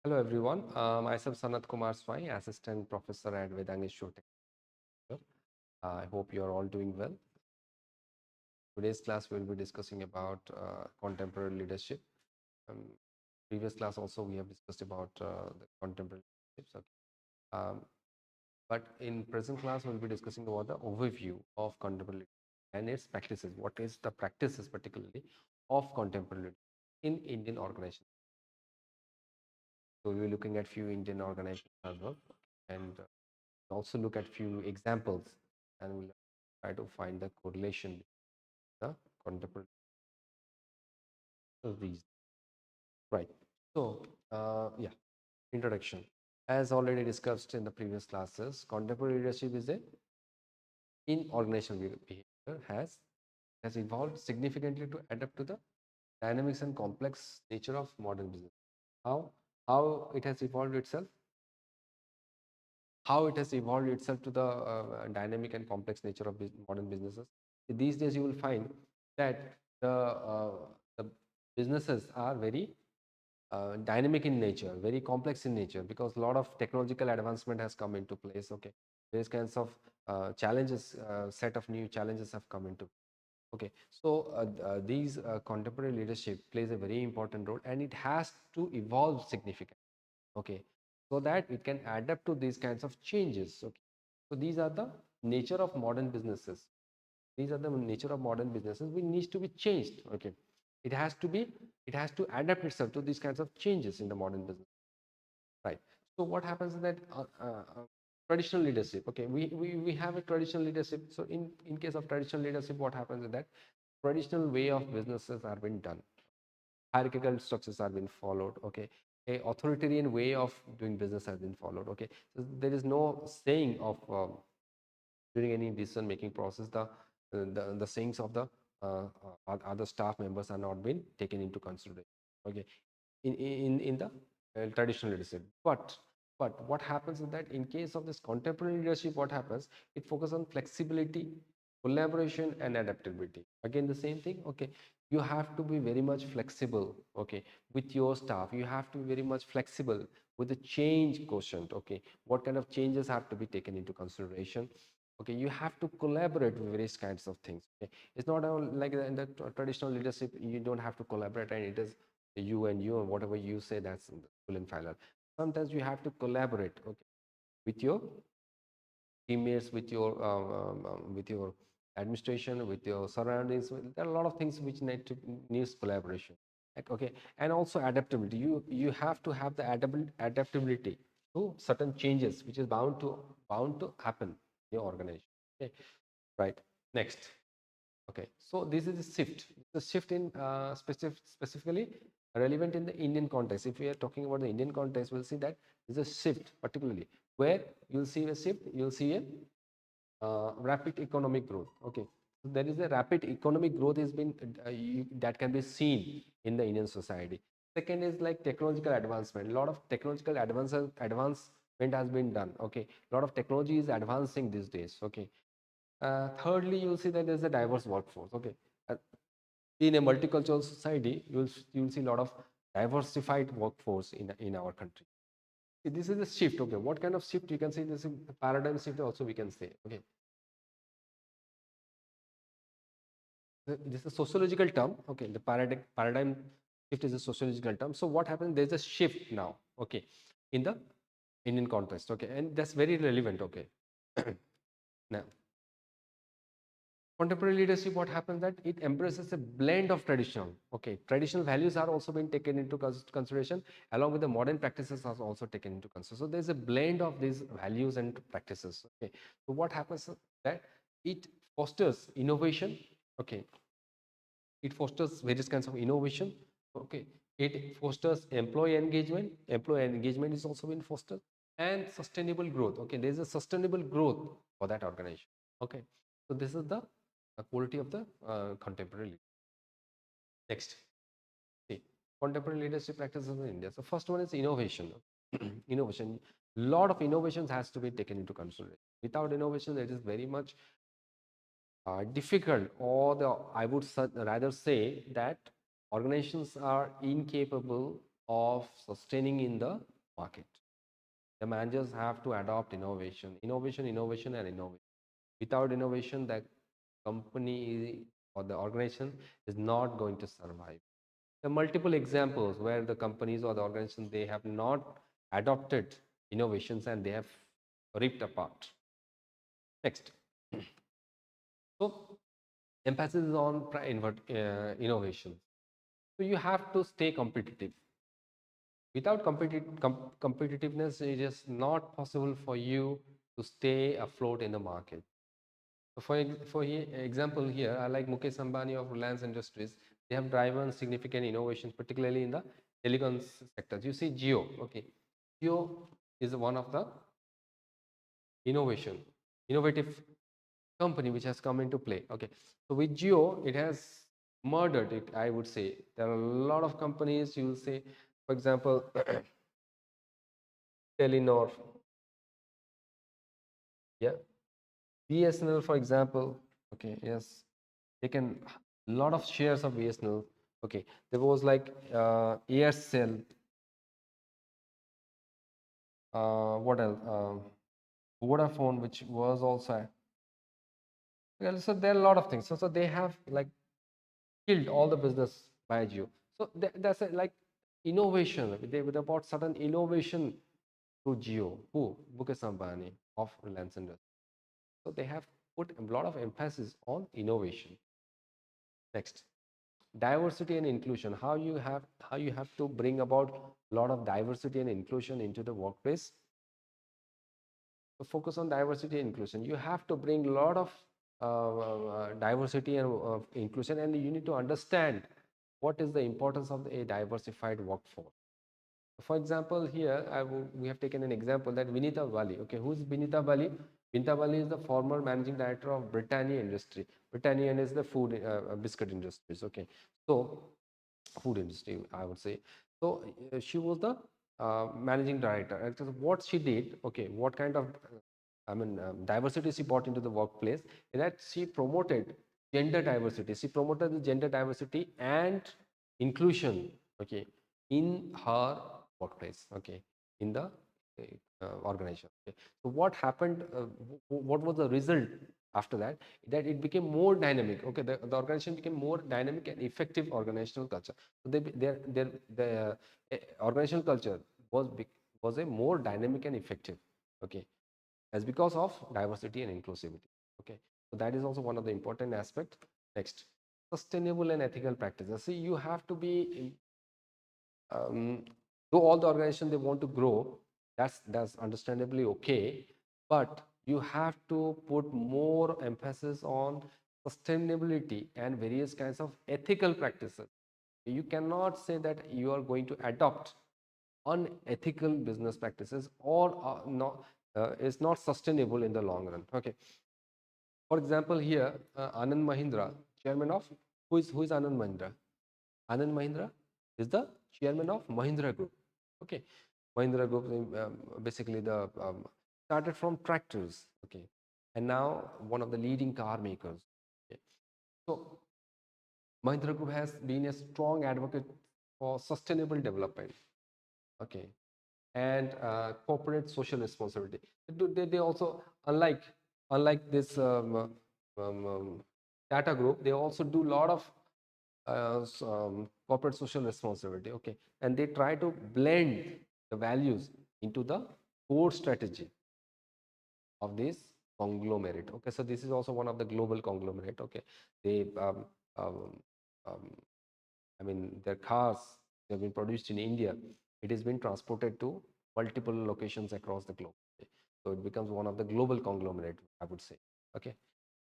Hello everyone, myself Sanat Kumar Swai, Assistant Professor at Vedang Institute. I hope you are all doing well. Today's class we will be discussing about contemporary leadership. Um, Previous class also we have discussed about the contemporary leadership. Um, but in present class we will be discussing about the overview of contemporary leadership and its practices. What is the practices particularly of contemporary leadership in Indian organizations? So we will be looking at few Indian organizations as well, and also look at few examples, and we'll try to find the correlation with the contemporary of these. Right. So, yeah, introduction. As already discussed in the previous classes, contemporary leadership is a in organizational behavior has evolved significantly to adapt to the dynamics and complex nature of modern business. How how it has evolved itself? How it has evolved itself to the dynamic and complex nature of modern businesses. These days, you will find that the businesses are very dynamic in nature, very complex in nature, because a lot of technological advancement has come into place. Okay, various kinds of challenges, set of new challenges have come into. Okay, so these contemporary leadership plays a very important role, and it has to evolve significantly. Okay, so that it can adapt to these kinds of changes. Okay, so these are the nature of modern businesses. These are the nature of modern businesses which needs to be changed. Okay, it has to be, it has to adapt itself to these kinds of changes in the modern business. Right. So what happens is that traditional leadership. Okay, we have a traditional leadership. So in case of traditional leadership, what happens is that traditional way of businesses are being done, hierarchical structures are being followed. Okay, a authoritarian way of doing business has been followed. Okay, so there is no saying of during any decision making process, the sayings of the other staff members are not being taken into consideration. Okay, in the traditional leadership. But what happens is that in case of this contemporary leadership, what happens, it focuses on flexibility, collaboration and adaptability. Again, the same thing. Okay, you have to be very much flexible. Okay, with your staff, you have to be very much flexible with the change quotient. Okay, what kind of changes have to be taken into consideration. Okay, you have to collaborate with various kinds of things. Okay, it's not all like in the traditional leadership, you don't have to collaborate and it is you and you, and whatever you say, that's full and final. Sometimes you have to collaborate. Okay, with your teammates, with your administration, with your surroundings. There are a lot of things which needs collaboration. Like, okay, and also adaptability. You have to have the adaptability to certain changes which is bound to happen in your organization. Okay, right. Next. Okay, so this is a shift. The shift in specifically relevant in the Indian context. If we are talking about the Indian context, we'll see that there's a shift, particularly where you'll see a shift. You'll see a rapid economic growth. Okay, so there is a rapid economic growth has been that can be seen in the Indian society. Second is like technological advancement. A lot of technological advancement has been done. Okay, a lot of technology is advancing these days. Okay, thirdly, you'll see that there's a diverse workforce. Okay, uh, in a multicultural society, you'll see a lot of diversified workforce in our country. See, this is a shift. Okay, what kind of shift you can say? This is a paradigm shift. Also, we can say. Okay, this is a sociological term. Okay, the paradigm shift is a sociological term. So what happens? There's a shift now. Okay, in the Indian context. Okay, and that's very relevant. Okay, now contemporary leadership, what happens that it embraces a blend of traditional. Okay, traditional values are also being taken into consideration, along with the modern practices are also taken into consideration. So there's a blend of these values and practices. Okay, so what happens is that it fosters innovation. Okay, it fosters various kinds of innovation. Okay, it fosters employee engagement is also being fostered, and sustainable growth. Okay, there is a sustainable growth for that organization. Okay, so this is the quality of the contemporary leader. Next, see, contemporary leadership practices in India. So first one is innovation. Innovation, lot of innovations has to be taken into consideration. Without innovation, it is very much difficult, or the I would rather say that organizations are incapable of sustaining in the market. The managers have to adopt innovation, innovation, innovation, and innovation. Without innovation, the company or the organization is not going to survive. There are multiple examples where the companies or the organization, they have not adopted innovations and they have ripped apart. Next, so emphasis is on innovation. So you have to stay competitive. Without competitiveness, it is not possible for you to stay afloat in the market. So for example here, I like Mukesh Ambani of Reliance Industries. They have driven significant innovations, particularly in the telecom sectors. You see Jio, okay. Jio is one of the innovative company which has come into play. Okay, so with Jio, it has murdered it, I would say. There are a lot of companies, you will say, for example, Telenor, yeah, BSNL, for example. Okay, yes, taken a lot of shares of BSNL. Okay, there was like Aircel, what else? Vodafone, which was also. Well, so there are a lot of things. So they have like killed all the business by Jio. So that's like innovation. They would about certain innovation to Jio. Who? Mukesh Ambani of Reliance Industries. So they have put a lot of emphasis on innovation. Next, diversity and inclusion. How you have to bring about a lot of diversity and inclusion into the workplace. So focus on diversity and inclusion. You have to bring a lot of diversity and inclusion, and you need to understand what is the importance of a diversified workforce. For example, here we have taken an example that Vinita Bali. Okay, who is Vinita Bali? Vinita Bali is the former managing director of Britannia Industry. Britannia is the food biscuit industries. Okay, so food industry, I would say. So she was the managing director. And so what she did, okay, what kind of diversity she brought into the workplace, is that she promoted gender diversity. She promoted the gender diversity and inclusion, okay, in her workplace, okay, in the organization. Okay. So what happened? What was the result after that? That it became more dynamic. Okay, the organization became more dynamic and effective organizational culture. So the organizational culture was a more dynamic and effective. Okay, as because of diversity and inclusivity. Okay, so that is also one of the important aspect. Next, sustainable and ethical practices. See, you have to be um, though all the organization they want to grow, that's understandably okay, but you have to put more emphasis on sustainability and various kinds of ethical practices. You cannot say that you are going to adopt unethical business practices or not is not sustainable in the long run. Okay, for example here, Anand Mahindra, chairman of, who is Anand Mahindra? Anand Mahindra is the chairman of Mahindra Group. Okay, Mahindra Group basically the started from tractors. Okay, and now one of the leading car makers. Okay. So Mahindra Group has been a strong advocate for sustainable development. Okay, and corporate social responsibility. They also, unlike this Tata Group, they also do a lot of corporate social responsibility. Okay, and they try to blend the values into the core strategy of this conglomerate. Okay, so this is also one of the global conglomerate. Okay, they um, um, I mean, their cars, they've been produced in India. It has been transported to multiple locations across the globe. Okay. So it becomes one of the global conglomerate, I would say. Okay.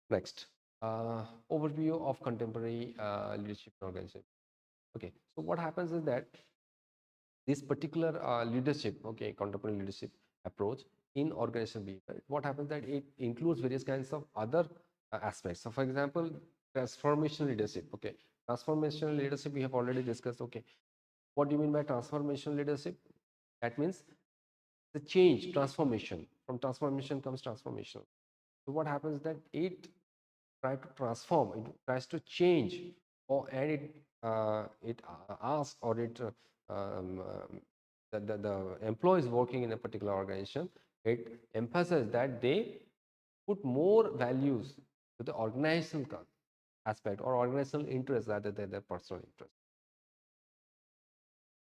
Next, overview of contemporary leadership organization. Okay. So what happens is that this particular leadership, okay, contemporary leadership approach in organization behavior, what happens that it includes various kinds of other aspects. So for example, transformational leadership. Okay, transformational leadership we have already discussed. Okay, what do you mean by transformational leadership? That means the change, transformation. From transformation comes transformation. So what happens that it tries to transform, it tries to change, or and it asks or it the employees working in a particular organization, it emphasizes that they put more values to the organizational aspect or organizational interest rather than their personal interest.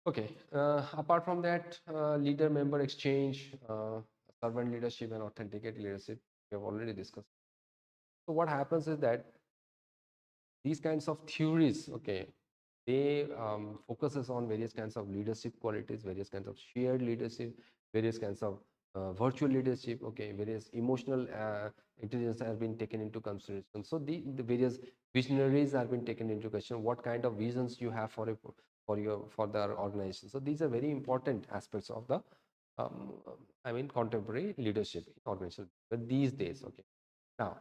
Okay, apart from that, leader member exchange, servant leadership, and authenticate leadership, we have already discussed. So, what happens is that these kinds of theories, okay, they focuses on various kinds of leadership qualities, various kinds of shared leadership, various kinds of virtual leadership, okay, various emotional intelligence have been taken into consideration. So the various visionaries have been taken into question. What kind of visions you have for for the organization. So these are very important aspects of the um, I mean contemporary leadership in organization. But these days, okay. Now,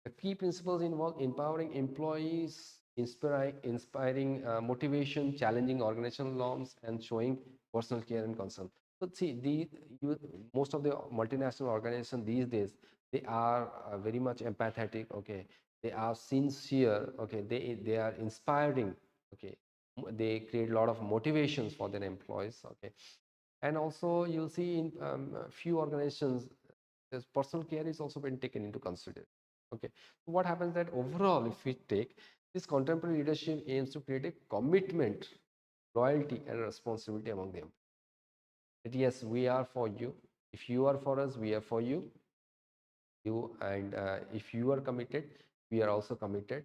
the key principles involve empowering employees, inspiring motivation, challenging organizational norms, and showing personal care and concern. So, see, most of the multinational organizations these days, they are very much empathetic. Okay, they are sincere. Okay, they are inspiring. Okay, they create a lot of motivations for their employees. Okay, and also you'll see in a few organizations this personal care is also been taken into consideration. Okay, so what happens that overall, if we take this contemporary leadership aims to create a commitment, loyalty, and responsibility among them. That yes, we are for you. If you are for us, we are for you. And if you are committed, we are also committed,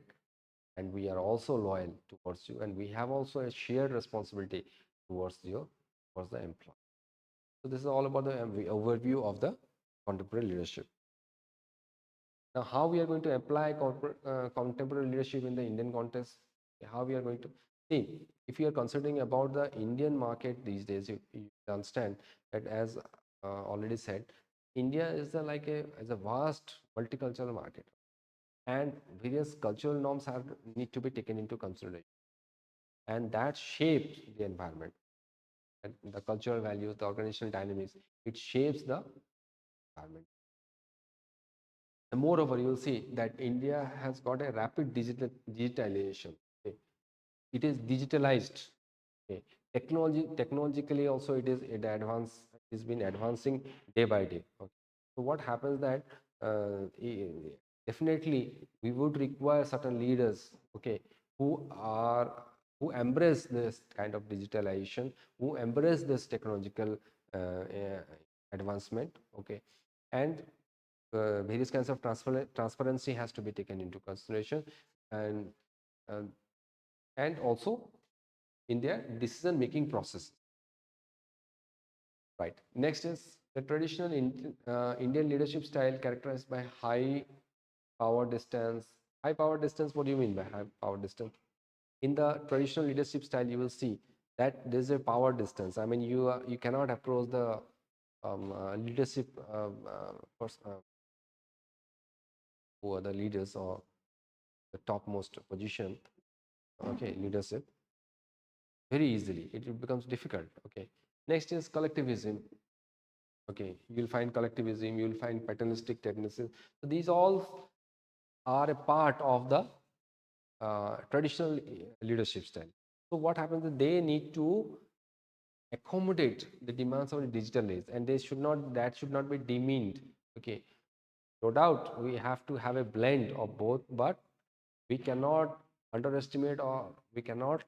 and we are also loyal towards you, and we have also a shared responsibility towards towards the employee. So this is all about the overview of the contemporary leadership. Now, how we are going to apply contemporary leadership in the Indian context? How we are going to see? If you are considering about the Indian market these days, you understand that as already said, India is a vast multicultural market, and various cultural norms have need to be taken into consideration, and that shapes the environment and the cultural values, the organizational dynamics. It shapes the environment. And moreover, you'll see that India has got a rapid digitalization. Okay. It is digitalized. Okay. Technologically also it has been advancing day by day. Okay. So what happens that definitely we would require certain leaders, okay, who are who embrace this kind of digitalization, who embrace this technological advancement, okay, and various kinds of transparency has to be taken into consideration, and uh, and also in their decision making process. Right. Next is the traditional Indian leadership style characterized by high power distance. High power distance, what do you mean by high power distance? In the traditional leadership style, you will see that there's a power distance. I mean, you cannot approach the leadership who are the leaders or the topmost position, okay, leadership, very easily. It becomes difficult. Okay. Next is collectivism. Okay, you'll find collectivism, you'll find paternalistic tendencies. So these all are a part of the traditional leadership style. So what happens is they need to accommodate the demands of the digital age, and they should not that should not be demeaned. Okay, no doubt we have to have a blend of both, but we cannot underestimate or we cannot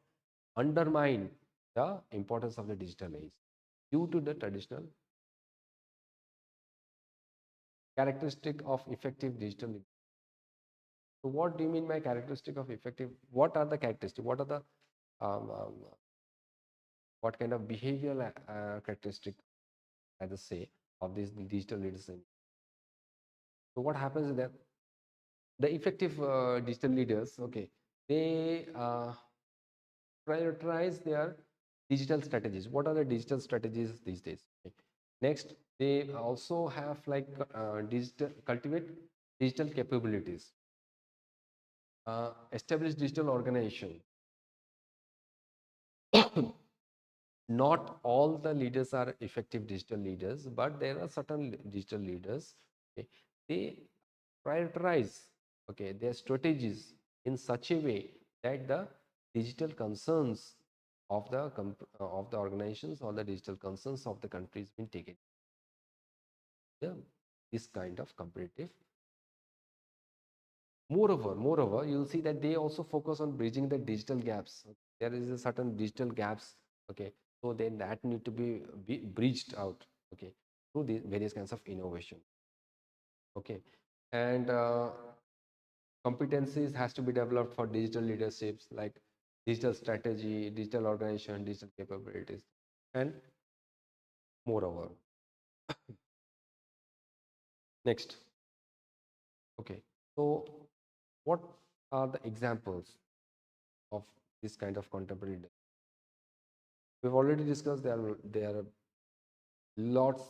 undermine the importance of the digital age due to the traditional characteristic of effective digital. So what do you mean by characteristic of effective? What are the characteristics? What are the what kind of behavioral characteristic, as I say, of these digital leaders? So what happens is that the effective digital leaders, okay, they prioritize their digital strategies. What are the digital strategies these days? Okay. Next, they also have like digital cultivate digital capabilities, establish digital organization. Not all the leaders are effective digital leaders, but there are certain digital leaders, okay, they prioritize, okay, their strategies in such a way that the digital concerns of the organizations or the digital concerns of the countries been taken. Yeah, this kind of competitive. Moreover, you'll see that they also focus on bridging the digital gaps. There is a certain digital gaps, okay, so then that need to be bridged out, okay, through the various kinds of innovation, okay, and competencies has to be developed for digital leaderships like digital strategy, digital organization, digital capabilities, and moreover. Next, okay, so what are the examples of this kind of contemporary? We've already discussed there are lots,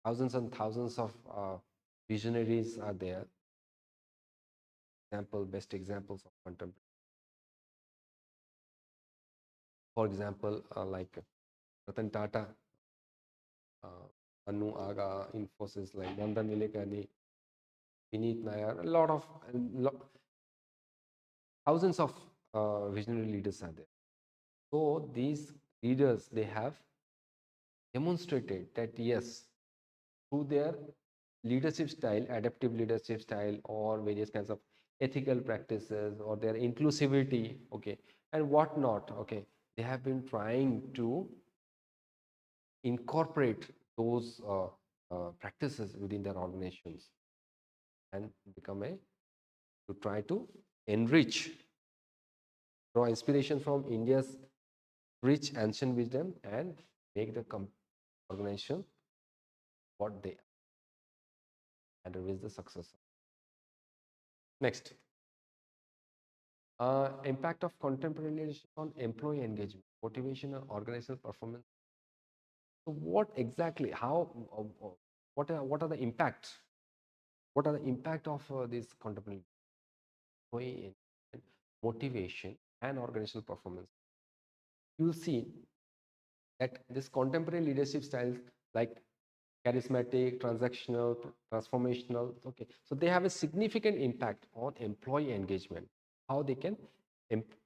thousands and thousands of visionaries are there. Best examples of contemporary. For example, like Ratan Tata, Anu Aga, Infosys, like Nandan Nilekani, Vineet Nair, a lot of thousands of visionary leaders are there. So these leaders, they have demonstrated that yes, through their leadership style, adaptive leadership style, or various kinds of ethical practices, or their inclusivity, okay, and whatnot, okay, they have been trying to incorporate those practices within their organizations and become a to try to enrich, draw inspiration from India's rich ancient wisdom and make the organization what they and reach the success. Next, impact of contemporary leadership on employee engagement, motivation, and organizational performance. So, what exactly? How? What are the impacts? What are the impact of this contemporary employee engagement, motivation, and organizational performance? You'll see that this contemporary leadership styles like charismatic, transactional, transformational, okay, so they have a significant impact on employee engagement, how they can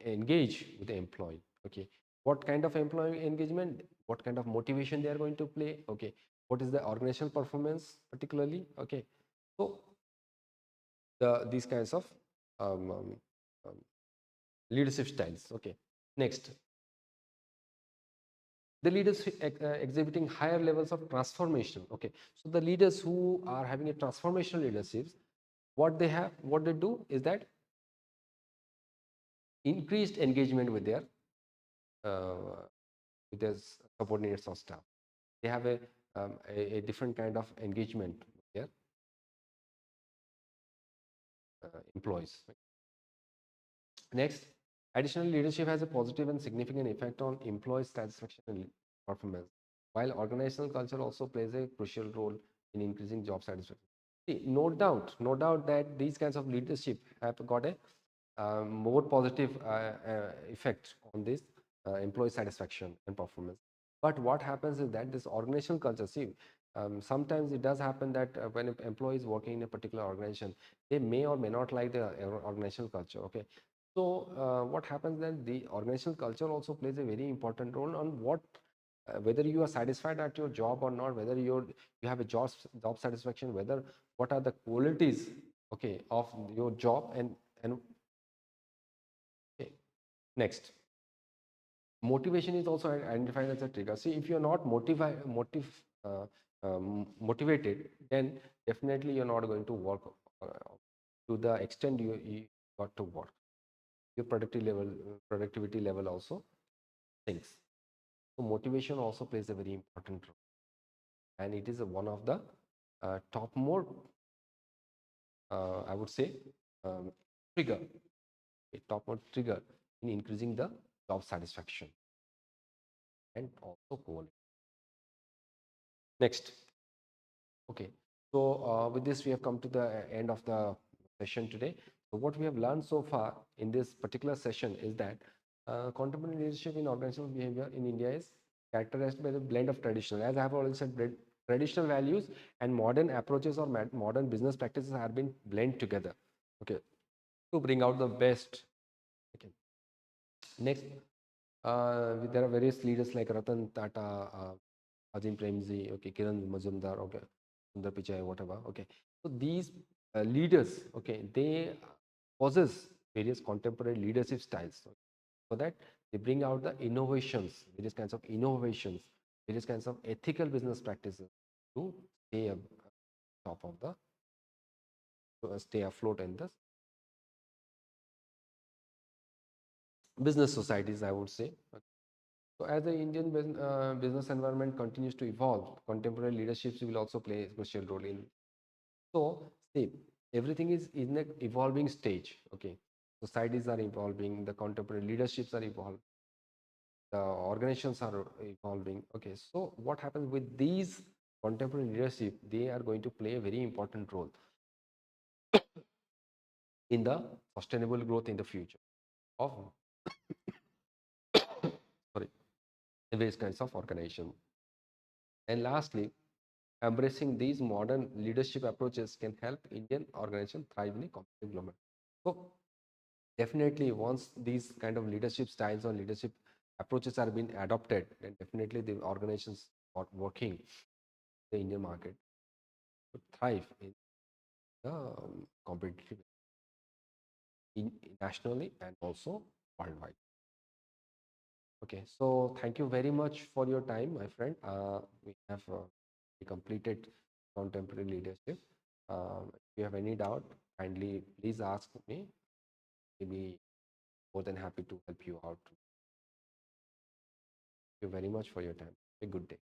engage with the employee, okay, what kind of employee engagement, what kind of motivation they are going to play, okay, what is the organizational performance particularly, okay, so these kinds of um, um, um, leadership styles, okay. Next, the leaders exhibiting higher levels of transformation, okay, so the leaders who are having a transformational leaderships, what they do is that increased engagement uh, with their subordinates or staff. They have a different kind of engagement with their employees. Next, additional leadership has a positive and significant effect on employee satisfaction and performance, while organizational culture also plays a crucial role in increasing job satisfaction. See, no doubt that these kinds of leadership have got a more positive effect on this employee satisfaction and performance. But what happens is that this organizational culture, see, sometimes it does happen that when an employee is working in a particular organization, they may or may not like the organizational culture. Okay, so what happens then? The organizational culture also plays a very important role on what. Whether you are satisfied at your job or not, whether you have a job satisfaction, whether what are the qualities, okay, of your job, and okay. Next, motivation is also identified as a trigger. See, if you're not uh, motivated, then definitely you're not going to work uh, to the extent you got to work. Your productivity level also sinks. So motivation also plays a very important role, and it is one of the top more, I would say, um, trigger, a top more trigger in increasing the job satisfaction and also quality. Next, okay. So with this, we have come to the end of the session today. So what we have learned so far in this particular session is that contemporary leadership in organizational behavior in India is characterized by the blend of traditional, as I have already said, traditional values and modern approaches or modern business practices have been blend together. Okay, to bring out the best. Okay. Next, There are various leaders like Ratan Tata, Azim Premji, okay, Kiran Mazumdar, okay, Sundar Pichai, whatever. Okay, so these leaders, okay, they possess various contemporary leadership styles, so that they bring out the innovations, various kinds of innovations, various kinds of ethical business practices to stay up top of the, to stay afloat in the business societies, I would say. So as the Indian business environment continues to evolve, contemporary leaderships will also play a crucial role in. So see, everything is in an evolving stage. Okay, societies are evolving, the contemporary leaderships are evolving, the organizations are evolving. Okay, so what happens with these contemporary leadership? They are going to play a very important role in the sustainable growth in the future of, sorry, various kinds of organization. And lastly, embracing these modern leadership approaches can help Indian organization thrive in a competitive environment. So definitely, once these kind of leadership styles or leadership approaches are being adopted, then definitely the organizations are working in the Indian market to thrive in the competitive in nationally and also worldwide. Okay, so thank you very much for your time, my friend. We have completed contemporary leadership. If you have any doubt, kindly please ask me. Maybe more than happy to help you out. Thank you very much for your time. A good day.